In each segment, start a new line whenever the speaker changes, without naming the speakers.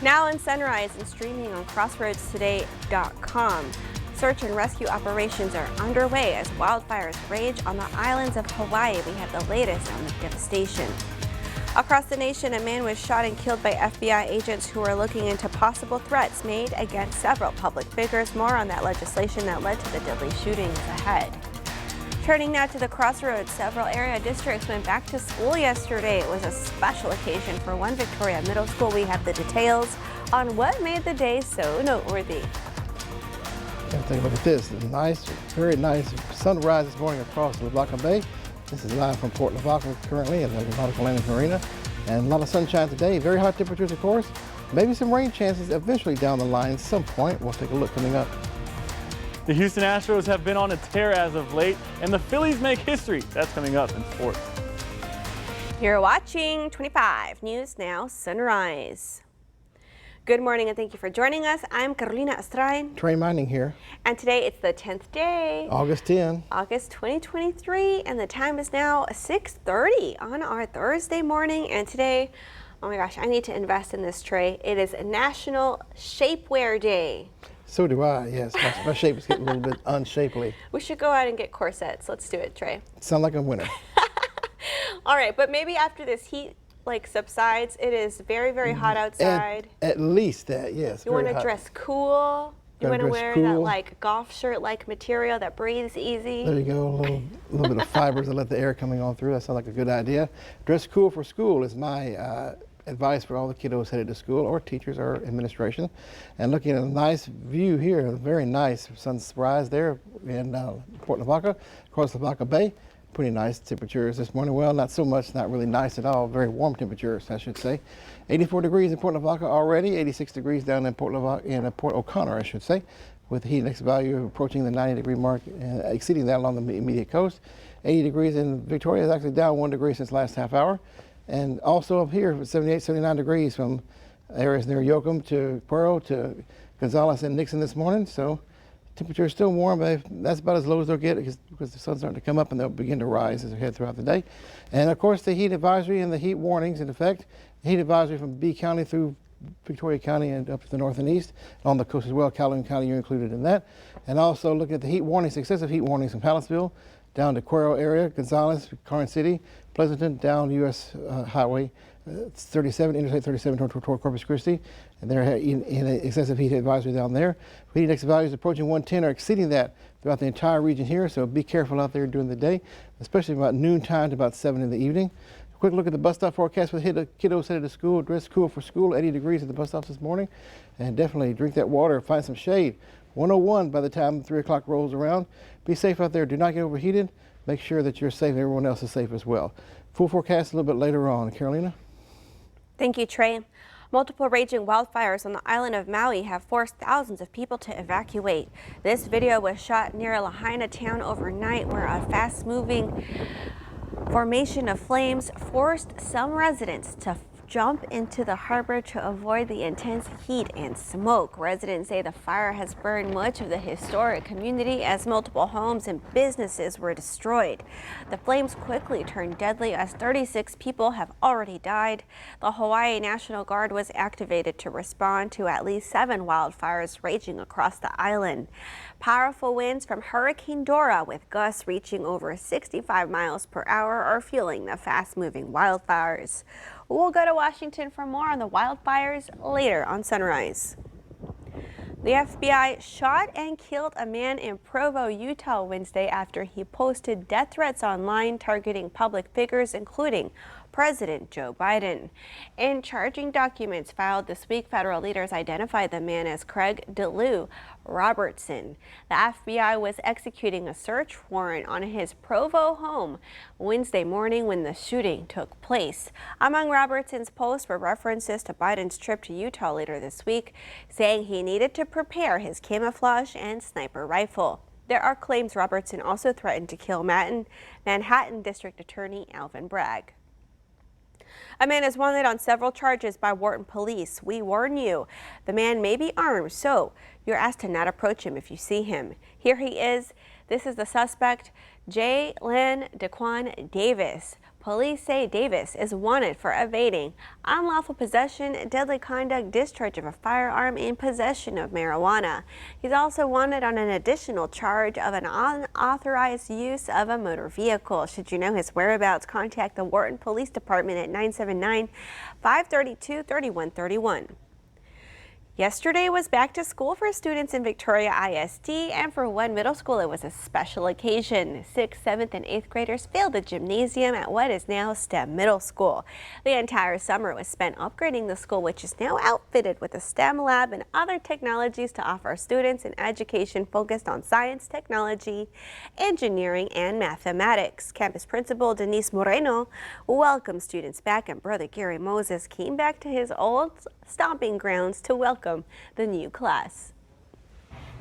Now in Sunrise and streaming on crossroadstoday.com. Search and rescue operations are underway as wildfires rage on the islands of Hawaii. We have the latest on the devastation. Across the nation, a man was shot and killed by FBI agents who are looking into possible threats made against several public figures. More on that legislation that led to the deadly shootings ahead. Turning now to the Crossroads, several area districts went back to school yesterday. It was a special occasion for one Victoria middle school. We have the details on what made the day so noteworthy.
Take a look at this. It's nice, very nice sunrise this morning across Lavaca Bay. This is live from Port Lavaca currently at the Nautical Landing Marina. And a lot of sunshine today, very hot temperatures of course. Maybe some rain chances eventually down the line at some point. We'll take a look coming up.
The Houston Astros have been on a tear as of late, and the Phillies make history. That's coming up in sports.
You're watching 25 News Now Sunrise. Good morning and thank you for joining us. I'm Carolina Estrain.
Trey Mining here.
And today it's the 10th day.
August 10.
August 2023, and the time is now 6:30 on our Thursday morning. And today, oh my gosh, I need to invest in this, Trey. It is National Shapewear Day.
So do I, yes. My shape is getting a little bit unshapely.
We should go out and get corsets. Let's do it, Trey.
Sound like a winner.
All right, but maybe after this heat subsides, it is very, very hot outside.
At least that, yes.
You want to dress cool. You want to wear that golf shirt-like material that breathes easy.
There you go, a little bit of fibers that let the air coming on through. That sounds like a good idea. Dress cool for school is my advice for all the kiddos headed to school, or teachers or administration. And looking at a nice view here, very nice sunrise there in Port Lavaca, across Lavaca Bay. Pretty nice temperatures this morning. Well, not so much, not really nice at all. Very warm temperatures, I should say. 84 degrees in Port Lavaca already, 86 degrees down in Port O'Connor, I should say, with the heat index value approaching the 90-degree mark and exceeding that along the immediate coast. 80 degrees in Victoria is actually down 1 degree since last half hour. And also up here, 78, 79 degrees from areas near Yoakum to Puero to Gonzales and Nixon this morning. So temperature is still warm, but that's about as low as they'll get because the sun's starting to come up and they'll begin to rise as we head throughout the day. And of course, the heat advisory and the heat warnings in effect. The heat advisory from B County through Victoria County and up to the north and east, and on the coast as well. Calhoun County, you're included in that. And also looking at the heat warnings, excessive heat warnings from Hallettsville down to Cuero area, Gonzales, Carson City, Pleasanton, down U.S. Highway 37, Interstate 37 toward Corpus Christi. And they're in an excessive heat advisory down there. Heat index values approaching 110 or exceeding that throughout the entire region here, so be careful out there during the day, especially about noontime to about 7 in the evening. A quick look at the bus stop forecast for the kiddos headed to school. Dress cool for school, 80 degrees at the bus stops this morning. And definitely drink that water, find some shade. 101 by the time 3 o'clock rolls around. Be safe out there. Do not get overheated. Make sure that you're safe and everyone else is safe as well. Full forecast a little bit later on. Carolina?
Thank you, Trey. Multiple raging wildfires on the island of Maui have forced thousands of people to evacuate. This video was shot near Lahaina town overnight, where a fast-moving formation of flames forced some residents to jump into the harbor to avoid the intense heat and smoke. Residents say the fire has burned much of the historic community as multiple homes and businesses were destroyed. The flames quickly turned deadly as 36 people have already died. The Hawaii National Guard was activated to respond to at least 7 wildfires raging across the island. Powerful winds from Hurricane Dora, with gusts reaching over 65 miles per hour, are fueling the fast-moving wildfires. We'll go to Washington for more on the wildfires later on Sunrise. The FBI shot and killed a man in Provo, Utah Wednesday after he posted death threats online targeting public figures, including President Joe Biden. In charging documents filed this week, federal leaders identified the man as Craig DeLue Robertson. The FBI was executing a search warrant on his Provo home Wednesday morning when the shooting took place. Among Robertson's posts were references to Biden's trip to Utah later this week, saying he needed to prepare his camouflage and sniper rifle. There are claims Robertson also threatened to kill Manhattan District Attorney Alvin Bragg. A man is wanted on several charges by Wharton police. We warn you, the man may be armed, so you're asked to not approach him if you see him. Here he is. This is the suspect, Jalen Daquan Davis. Police say Davis is wanted for evading unlawful possession, deadly conduct, discharge of a firearm, and possession of marijuana. He's also wanted on an additional charge of an unauthorized use of a motor vehicle. Should you know his whereabouts, contact the Wharton Police Department at 979-532-3131. Yesterday was back to school for students in Victoria ISD, and for one middle school it was a special occasion. 6th, 7th, and 8th graders filled the gymnasium at what is now STEM Middle School. The entire summer was spent upgrading the school, which is now outfitted with a STEM lab and other technologies to offer students an education focused on science, technology, engineering, and mathematics. Campus Principal Denise Moreno welcomed students back, and Brother Gary Moses came back to his old stomping grounds to welcome the new class.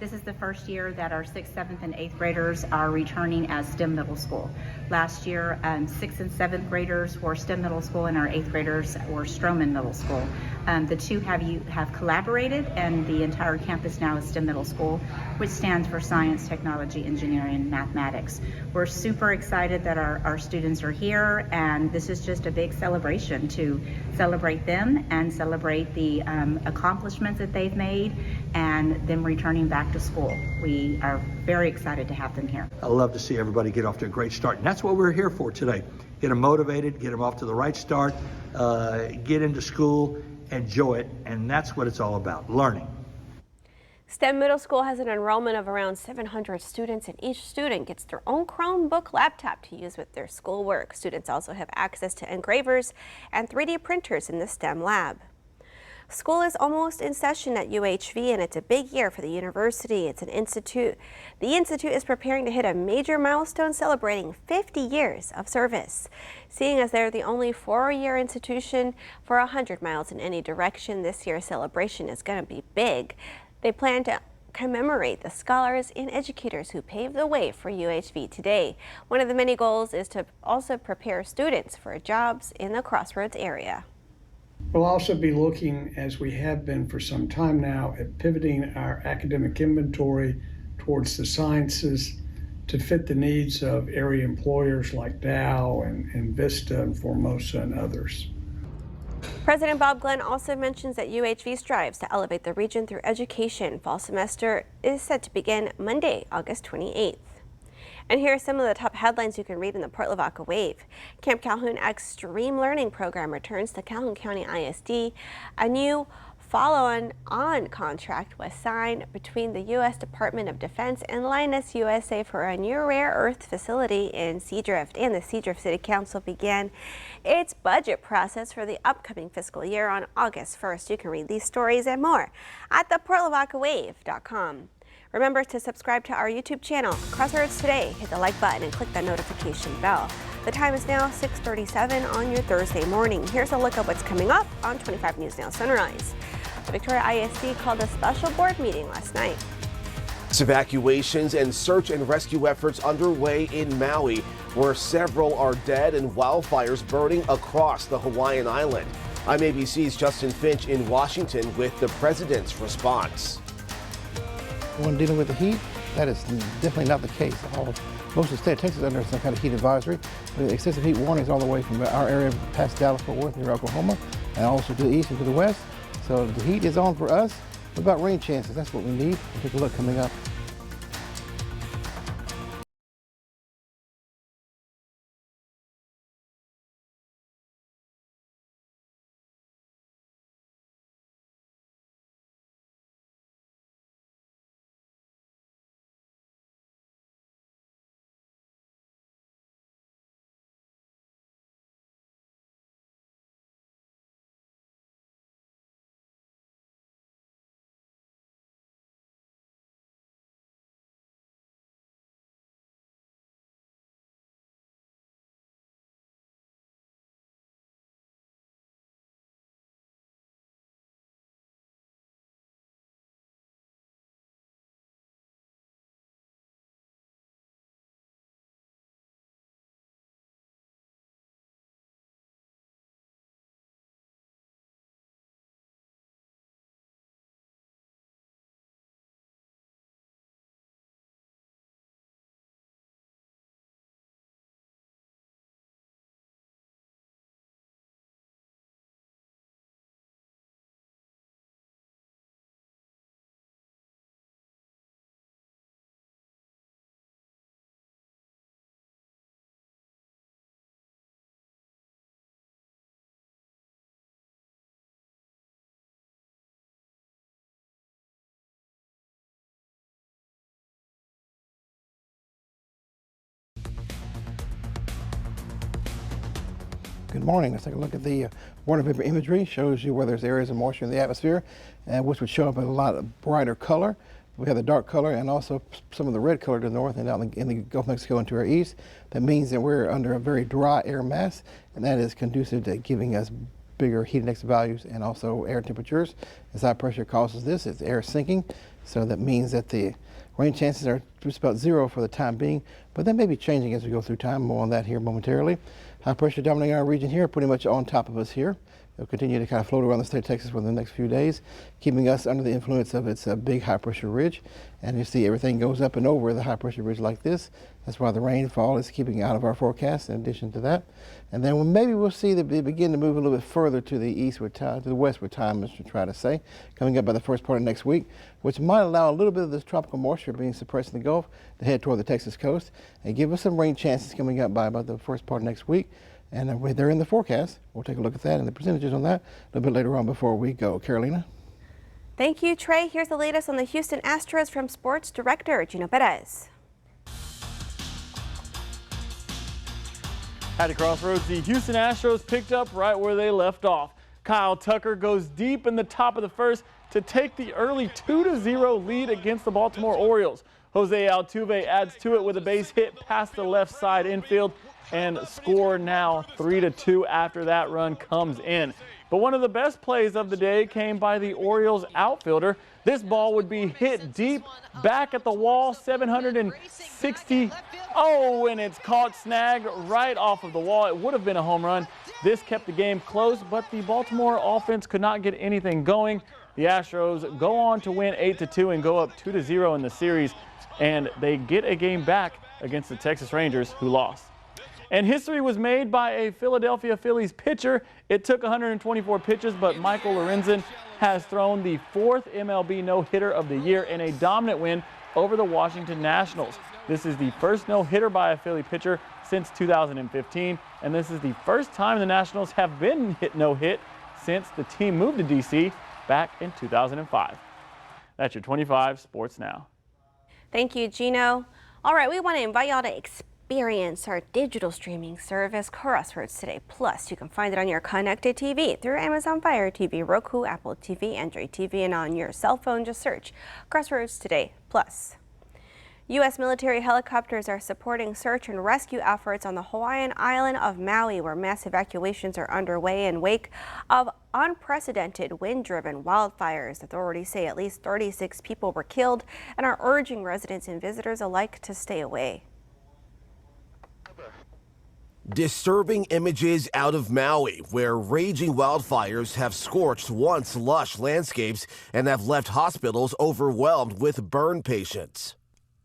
This is the first year that our 6th, 7th, and 8th graders are returning as STEM Middle School. Last year, 6th and 7th graders were STEM Middle School, and our 8th graders were Stroman Middle School. The two have collaborated, and the entire campus now is STEM Middle School, which stands for Science, Technology, Engineering, and Mathematics. We're super excited that our students are here, and this is just a big celebration to celebrate them and celebrate the accomplishments that they've made and them returning back to school. We are very excited to have them here.
I love to see everybody get off to a great start, and that's what we're here for today. Get them motivated, get them off to the right start, get into school, enjoy it, and that's what it's all about, learning.
STEM Middle School has an enrollment of around 700 students, and each student gets their own Chromebook laptop to use with their schoolwork. Students also have access to engravers and 3D printers in the STEM lab. School is almost in session at UHV, and it's a big year for the university. It's an institute. The institute is preparing to hit a major milestone celebrating 50 years of service. Seeing as they're the only four-year institution for 100 miles in any direction, this year's celebration is going to be big. They plan to commemorate the scholars and educators who paved the way for UHV today. One of the many goals is to also prepare students for jobs in the Crossroads area.
We'll also be looking, as we have been for some time now, at pivoting our academic inventory towards the sciences to fit the needs of area employers like Dow and Vista and Formosa and others.
President Bob Glenn also mentions that UHV strives to elevate the region through education. Fall semester is set to begin Monday, August 28th. And here are some of the top headlines you can read in the Port Lavaca Wave. Camp Calhoun Extreme Learning Program returns to Calhoun County ISD. A new follow-on contract was signed between the U.S. Department of Defense and Linus USA for a new rare earth facility in Seadrift. And the Seadrift City Council began its budget process for the upcoming fiscal year on August 1st. You can read these stories and more at theportlavacawave.com. Remember to subscribe to our YouTube channel, Crossroads Today. Hit the like button and click the notification bell. The time is now 6:37 on your Thursday morning. Here's a look at what's coming up on 25 News Now Sunrise. The Victoria ISD called a special board meeting last night.
Evacuations and search and rescue efforts underway in Maui, where several are dead and wildfires burning across the Hawaiian island. I'm ABC's Justin Finch in Washington with the president's response.
When dealing with the heat, that is definitely not the case. Most of the state of Texas is under some kind of heat advisory. But excessive heat warnings all the way from our area past Dallas, Fort Worth, near Oklahoma, and also to the east and to the west. So the heat is on for us. What about rain chances? That's what we need. We'll take a look coming up. Good morning. Let's take a look at the water vapor imagery. Shows you where there's areas of moisture in the atmosphere, which would show up in a lot of brighter color. We have the dark color and also some of the red color to the north and out in the Gulf of Mexico and to our east. That means that we're under a very dry air mass, and that is conducive to giving us bigger heat index values and also air temperatures. As high pressure causes this, it's air sinking, so that means that the rain chances are just about zero for the time being, but that may be changing as we go through time. More on that here momentarily. High pressure dominating our region here, pretty much on top of us here. It'll continue to kind of float around the state of Texas within the next few days, keeping us under the influence of its big high pressure ridge. And you see everything goes up and over the high pressure ridge like this. That's why the rainfall is keeping out of our forecast in addition to that. And then maybe we'll see that they begin to move a little bit further to the east with time, to the west with time, as we try to say, coming up by the first part of next week, which might allow a little bit of this tropical moisture being suppressed in the Gulf to head toward the Texas coast and give us some rain chances coming up by about the first part of next week. And they're in the forecast. We'll take a look at that and the percentages on that a little bit later on before we go. Carolina?
Thank you, Trey. Here's the latest on the Houston Astros from Sports Director Gino Perez.
At the crossroads, the Houston Astros picked up right where they left off. Kyle Tucker goes deep in the top of the first to take the early 2-0 lead against the Baltimore Orioles. Jose Altuve adds to it with a base hit past the left side infield and score now 3-2 after that run comes in. But one of the best plays of the day came by the Orioles outfielder. This ball would be hit deep back at the wall, 760. Oh, and it's caught, snagged right off of the wall. It would have been a home run. This kept the game close, but the Baltimore offense could not get anything going. The Astros go on to win 8-2 and go up 2-0 in the series, and they get a game back against the Texas Rangers, who lost. And history was made by a Philadelphia Phillies pitcher. It took 124 pitches, but Michael Lorenzen has thrown the 4th MLB no-hitter of the year in a dominant win over the Washington Nationals. This is the first no-hitter by a Philly pitcher since 2015, and this is the first time the Nationals have been no-hit since the team moved to D.C. back in 2005. That's your 25 Sports Now.
Thank you, Gino. All right, we want to invite y'all to experience our digital streaming service, Crossroads Today Plus. You can find it on your connected TV through Amazon Fire TV, Roku, Apple TV, Android TV, and on your cell phone. Just search Crossroads Today Plus. U.S. military helicopters are supporting search and rescue efforts on the Hawaiian island of Maui, where mass evacuations are underway in wake of unprecedented wind-driven wildfires. Authorities say at least 36 people were killed and are urging residents and visitors alike to stay away.
Disturbing images out of Maui, where raging wildfires have scorched once lush landscapes and have left hospitals overwhelmed with burn patients.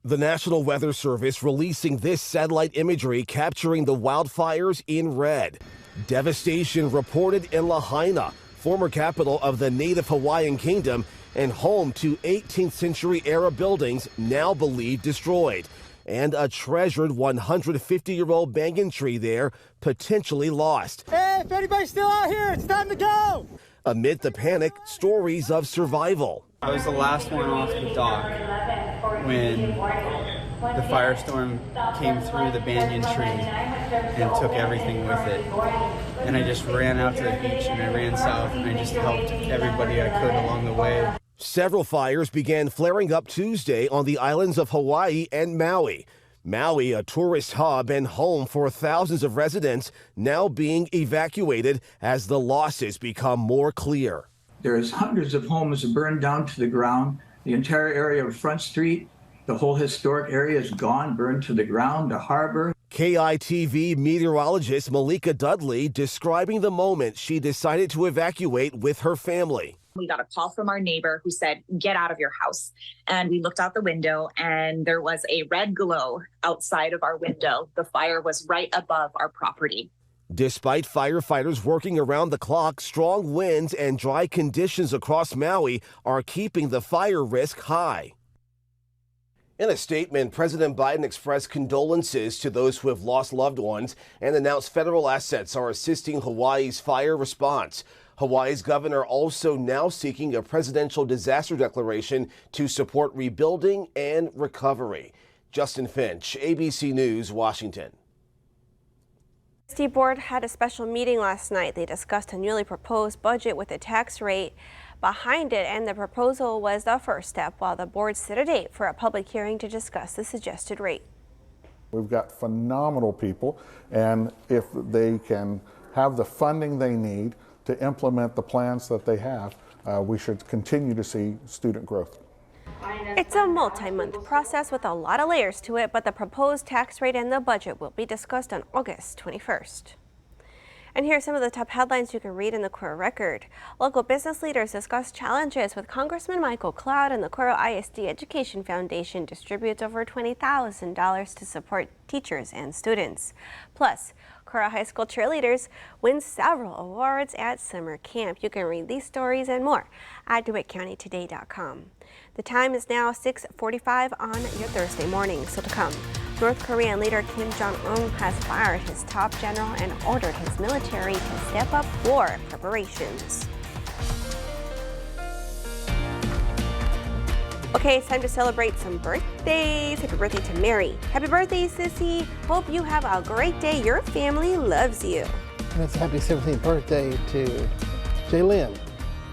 The National Weather Service releasing this satellite imagery capturing the wildfires in red. Devastation reported in Lahaina, former capital of the native Hawaiian kingdom and home to 18th century era buildings now believed destroyed. And a treasured 150-year-old banyan tree there potentially lost.
Hey, if anybody's still out here, it's time to go!
Amid the panic, stories of survival.
I was the last one off the dock when the firestorm came through the banyan tree and took everything with it. And I just ran out to the beach and I ran south and I just helped everybody I could along the way.
Several fires began flaring up Tuesday on the islands of Hawaii and Maui. Maui, a tourist hub and home for thousands of residents, now being evacuated as the losses become more clear.
There's hundreds of homes burned down to the ground. The entire area of Front Street, the whole historic area is gone, burned to the ground, the harbor.
KITV meteorologist Malika Dudley describing the moment she decided to evacuate with her family.
We got a call from our neighbor who said, get out of your house. And we looked out the window and there was a red glow outside of our window. The fire was right above our property.
Despite firefighters working around the clock, strong winds and dry conditions across Maui are keeping the fire risk high. In a statement, President Biden expressed condolences to those who have lost loved ones and announced federal assets are assisting Hawaii's fire response. Hawaii's governor also now seeking a presidential disaster declaration to support rebuilding and recovery. Justin Finch, ABC News, Washington.
The board had a special meeting last night. They discussed a newly proposed budget with a tax rate behind it, and the proposal was the first step while the board set a date for a public hearing to discuss the suggested rate.
We've got phenomenal people, and if they can have the funding they need to implement the plans that they have, we should continue to see student growth.
It's a multi-month process with a lot of layers to it, but the proposed tax rate and the budget will be discussed on August 21st. And here are some of the top headlines you can read in the Cuero Record. Local business leaders discuss challenges with Congressman Michael Cloud, and the Cuero ISD Education Foundation distributes over $20,000 to support teachers and students. Plus, Cuero High School cheerleaders win several awards at summer camp. You can read these stories and more at DeWittCountyToday.com. The time is now 6:45 on your Thursday morning. So to come, North Korean leader Kim Jong-un has fired his top general and ordered his military to step up war preparations. Okay, it's time to celebrate some birthdays. Happy birthday to Mary. Happy birthday, Sissy. Hope you have a great day. Your family loves you.
And it's a happy 17th birthday to Jaylyn.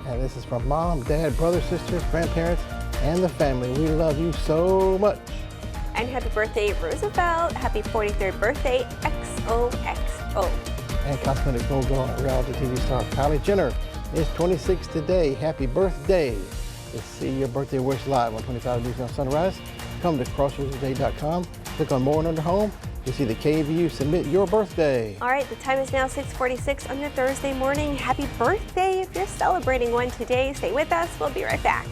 And this is from mom, dad, brothers, sisters, grandparents, and the family. We love you so much.
And happy birthday, Roosevelt. Happy 43rd birthday, XOXO.
And cosmetic mogul and reality TV star Kylie Jenner is 26 today. Happy birthday. To see your birthday wish live on 25 News Now Sunrise, come to crossroadstoday.com, click on More and Under Home to see the KVU submit your birthday.
All right, the time is now 6:46 on your Thursday morning. Happy birthday if you're celebrating one today. Stay with us. We'll be right back.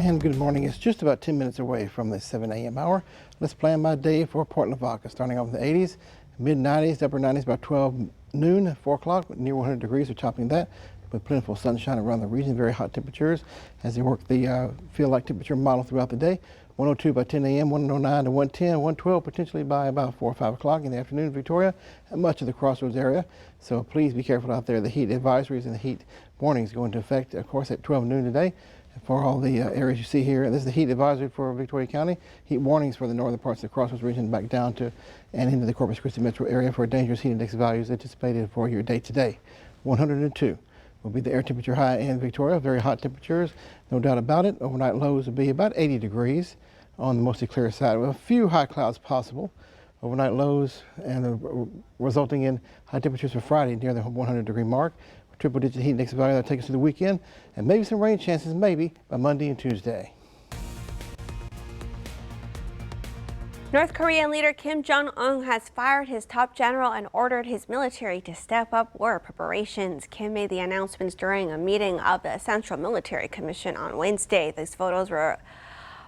And good morning. It's just about 10 minutes away from the 7 a.m. hour. Let's plan my day for Port Lavaca, starting off in the 80s, mid-90s, upper 90s by 12 noon, 4 o'clock, near 100 degrees. We're topping that with plentiful sunshine around the region, very hot temperatures as they work the feel-like temperature model throughout the day. 102 by 10 a.m., 109 to 110, 112 potentially by about 4 or 5 o'clock in the afternoon, Victoria, and much of the Crossroads area. So please be careful out there. The heat advisories and the heat warnings go into effect, of course, at 12 noon today. For all the areas you see here, this is the heat advisory for Victoria County. Heat warnings for the northern parts of the Crossroads region back down to and into the Corpus Christi metro area for dangerous heat index values anticipated for your day today. 102 will be the air temperature high in Victoria. Very hot temperatures, no doubt about it. Overnight lows will be about 80 degrees on the mostly clear side with a few high clouds possible. Overnight lows and resulting in high temperatures for Friday near the 100-degree mark. Triple-digit heat index value that'll take us to the weekend, and maybe some rain chances maybe by Monday and Tuesday.
North Korean leader Kim Jong-un has fired his top general and ordered his military to step up war preparations. Kim made the announcements during a meeting of the Central Military Commission on Wednesday. These photos were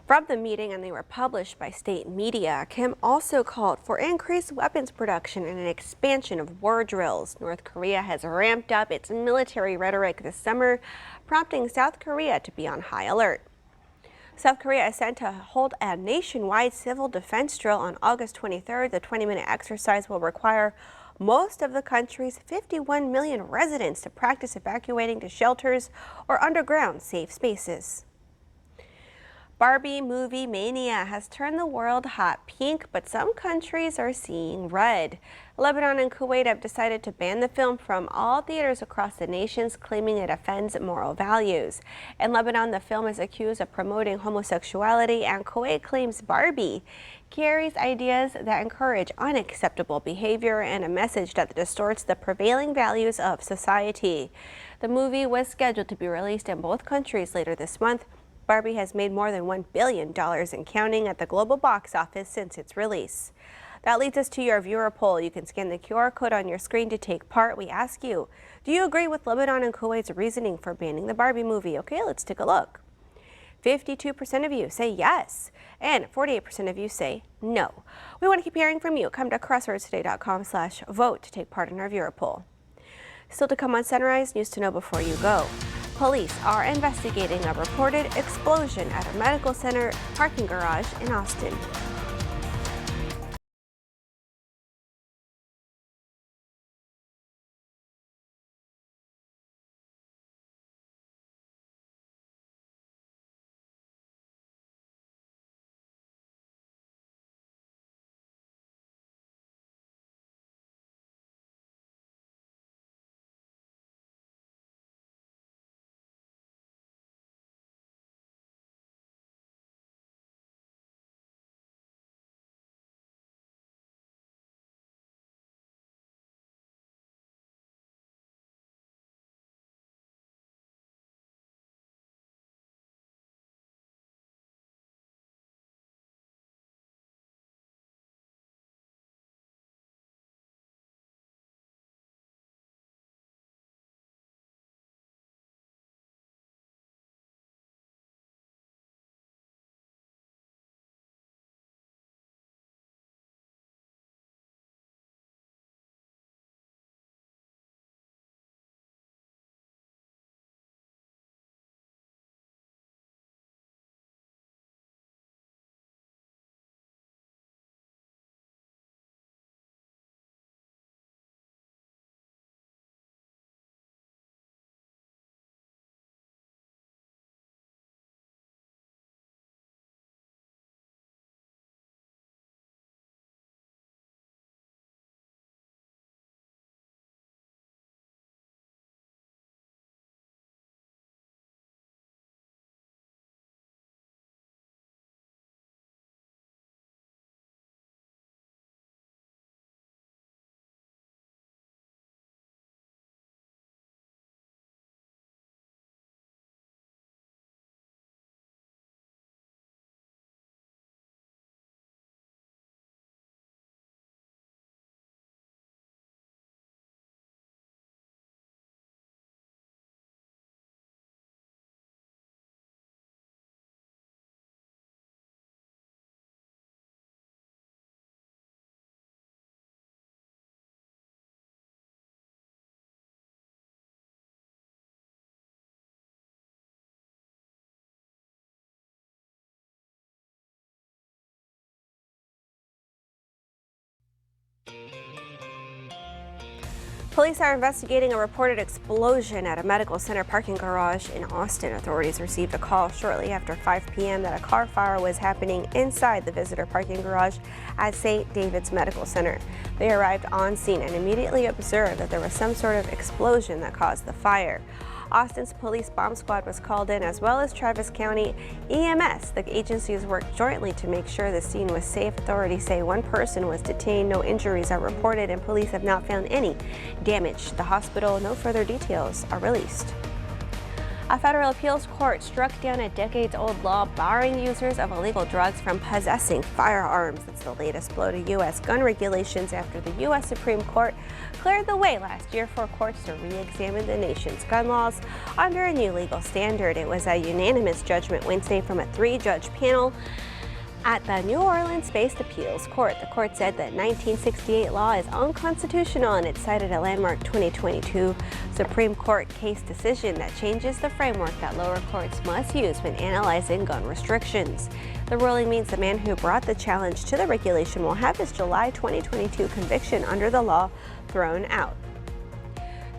from the meeting and they were published by state media. Kim also called for increased weapons production and an expansion of war drills. North Korea has ramped up its military rhetoric this summer, prompting South Korea to be on high alert. South Korea is set to hold a nationwide civil defense drill on August 23rd. The 20-minute exercise will require most of the country's 51 million residents to practice evacuating to shelters or underground safe spaces. Barbie movie mania has turned the world hot pink, but some countries are seeing red. Lebanon and Kuwait have decided to ban the film from all theaters across the nations, claiming it offends moral values. In Lebanon, the film is accused of promoting homosexuality, and Kuwait claims Barbie carries ideas that encourage unacceptable behavior and a message that distorts the prevailing values of society. The movie was scheduled to be released in both countries later this month. Barbie has made more than $1 billion and counting at the global box office since its release. That leads us to your viewer poll. You can scan the QR code on your screen to take part. We ask you, do you agree with Lebanon and Kuwait's reasoning for banning the Barbie movie? Okay, let's take a look. 52% of you say yes, and 48% of you say no. We want to keep hearing from you. Come to crossroadstoday.com/vote to take part in our viewer poll. Still to come on Sunrise, news to know before you go. Police are investigating a reported explosion at a medical center parking garage in Austin. Police are investigating a reported explosion at a medical center parking garage in Austin. Authorities received a call shortly after 5 p.m. that a car fire was happening inside the visitor parking garage at St. David's Medical Center. They arrived on scene and immediately observed that there was some sort of explosion that caused the fire. Austin's police bomb squad was called in, as well as Travis County EMS. The agencies worked jointly to make sure the scene was safe. Authorities say one person was detained. No injuries are reported, and police have not found any damage to the hospital. No further details are released. A federal appeals court struck down a decades-old law barring users of illegal drugs from possessing firearms. It's the latest blow to U.S. gun regulations after the U.S. Supreme Court cleared the way last year for courts to re-examine the nation's gun laws under a new legal standard. It was a unanimous judgment Wednesday from a 3-judge panel at the New Orleans-based appeals court. The court said that 1968 law is unconstitutional, and it cited a landmark 2022 Supreme Court case decision that changes the framework that lower courts must use when analyzing gun restrictions. The ruling means the man who brought the challenge to the regulation will have his July 2022 conviction under the law thrown out.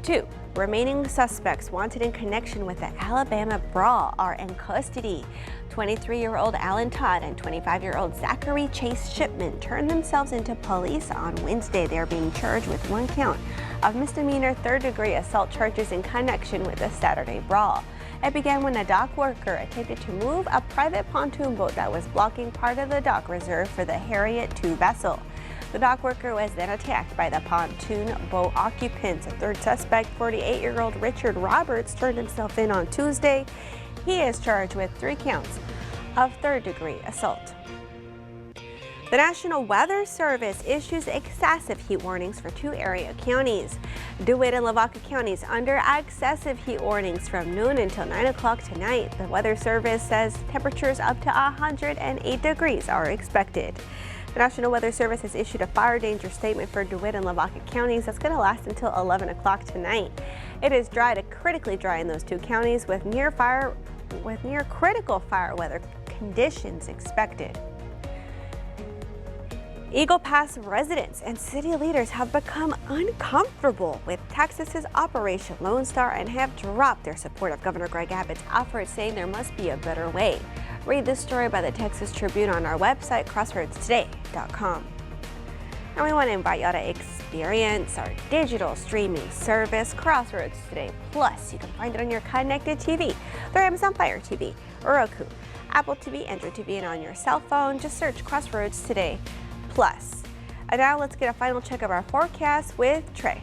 2 remaining suspects wanted in connection with the Alabama brawl are in custody. 23-year-old Alan Todd and 25-year-old Zachary Chase Shipman turned themselves into police on Wednesday. They are being charged with 1 count of misdemeanor third-degree assault charges in connection with the Saturday brawl. It began when a dock worker attempted to move a private pontoon boat that was blocking part of the dock reserved for the Harriet II vessel. The dock worker was then attacked by the pontoon boat occupants. A third suspect, 48-year-old Richard Roberts, turned himself in on Tuesday. He is charged with 3 counts of third-degree assault. The National Weather Service issues excessive heat warnings for 2 area counties. DeWitt and Lavaca counties under excessive heat warnings from noon until 9 o'clock tonight. The Weather Service says temperatures up to 108 degrees are expected. The National Weather Service has issued a fire danger statement for DeWitt and Lavaca counties that's going to last until 11 o'clock tonight. It is dry to critically dry in those 2 counties with near critical fire weather conditions expected. Eagle Pass residents and city leaders have become uncomfortable with Texas's Operation Lone Star and have dropped their support of Governor Greg Abbott's effort, saying there must be a better way. Read this story by the Texas Tribune on our website, crossroadstoday.com. And we want to invite y'all to experience our digital streaming service, Crossroads Today Plus. You can find it on your connected TV through Amazon Fire TV, Roku, Apple TV, Android TV, and on your cell phone. Just search Crossroads Today Plus. And now let's get a final check of our forecast with Trey.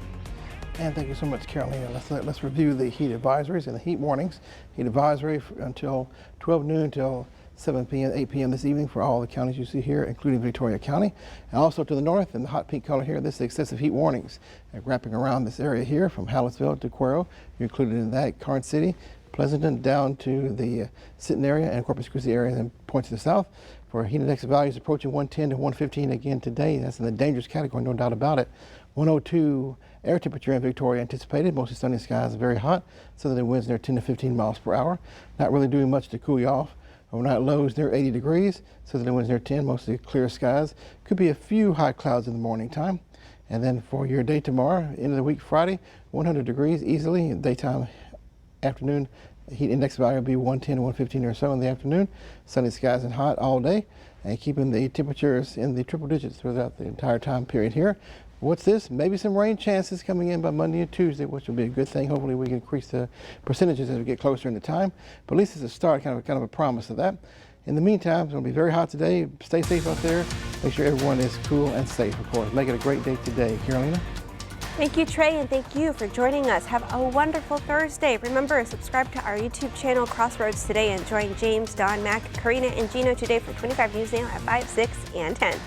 And thank you so much, Carolina. Let's review the heat advisories and the heat warnings. Heat advisory until 12 noon until 7 p.m., 8 p.m. this evening for all the counties you see here, including Victoria County. And also to the north, in the hot pink color here, this is excessive heat warnings. Wrapping around this area here from Hallettsville to Cuero. You're included in that, Karnes City, Pleasanton, down to the Sinton area and Corpus Christi area, and then points to the south. For heat index values approaching 110 to 115 again today. That's in the dangerous category, no doubt about it. 102 air temperature in Victoria anticipated. Mostly sunny skies, very hot. Southerly winds near 10 to 15 miles per hour. Not really doing much to cool you off. Overnight lows near 80 degrees. Southerly winds near 10, mostly clear skies. Could be a few high clouds in the morning time. And then for your day tomorrow, end of the week Friday, 100 degrees easily. Daytime, afternoon, heat index value will be 110 to 115 or so in the afternoon. Sunny skies and hot all day, and keeping the temperatures in the triple digits throughout the entire time period here. What's this? Maybe some rain chances coming in by Monday and Tuesday, which will be a good thing. Hopefully we can increase the percentages as we get closer in the time. But at least it's a start, kind of a promise of that. In the meantime, it's going to be very hot today. Stay safe out there. Make sure everyone is cool and safe, of course. Make it a great day today. Carolina?
Thank you, Trey, and thank you for joining us. Have a wonderful Thursday. Remember, subscribe to our YouTube channel, Crossroads Today, and join James, Don, Mac, Karina, and Gino today for 25 News Now at 5, 6, and 10.